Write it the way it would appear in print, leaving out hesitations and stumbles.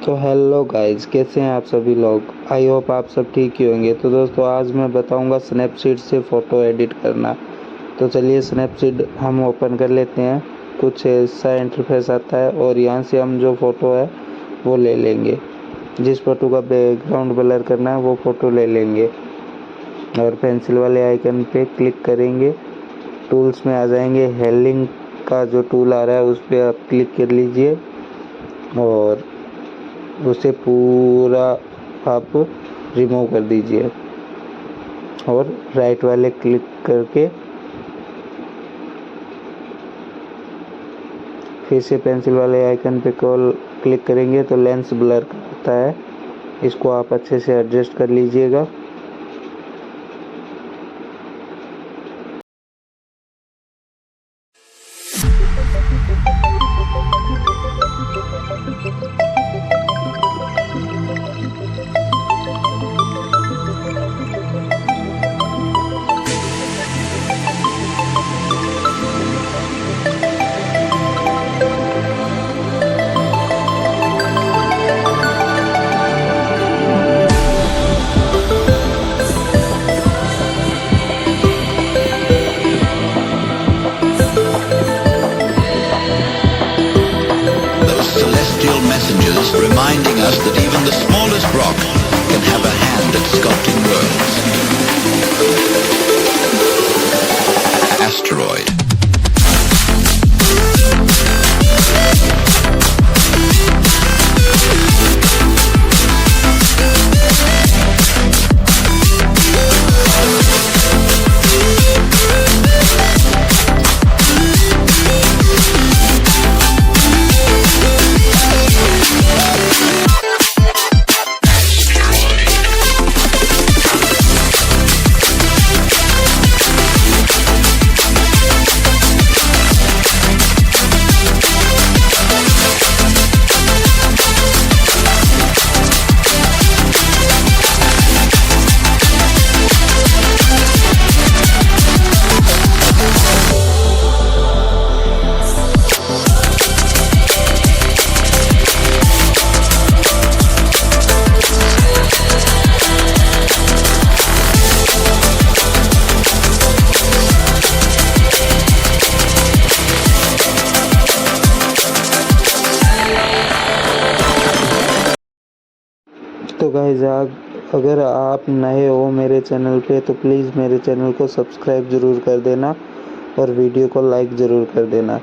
तो hello guys, कैसे हैं आप सभी लोग। आई होप आप सब ठीक ही होंगे। तो दोस्तों आज मैं बताऊंगा स्नैपसीड से फ़ोटो एडिट करना। तो चलिए स्नैपसीड हम ओपन कर लेते हैं। कुछ ऐसा इंटरफेस आता है और यहाँ से हम जो फ़ोटो है वो ले लेंगे। जिस फ़ोटो का बैकग्राउंड ब्लर करना है वो फ़ोटो ले लेंगे और पेंसिल वाले आइकन पे क्लिक करेंगे। टूल्स में आ जाएंगे, हेलिंग का जो टूल आ रहा है उस पर आप क्लिक कर लीजिए और उसे पूरा आप रिमूव कर दीजिए और राइट वाले क्लिक करके फिर से पेंसिल वाले आइकन पे क्लिक करेंगे तो लेंस ब्लर करता है। इसको आप अच्छे से एडजस्ट कर लीजिएगा। Celestial messengers reminding us that even the smallest rock can have a hand at sculpting worlds. Asteroid. तो गाइज अगर आप नए हो मेरे चैनल पे तो प्लीज़ मेरे चैनल को सब्सक्राइब ज़रूर कर देना और वीडियो को लाइक ज़रूर कर देना।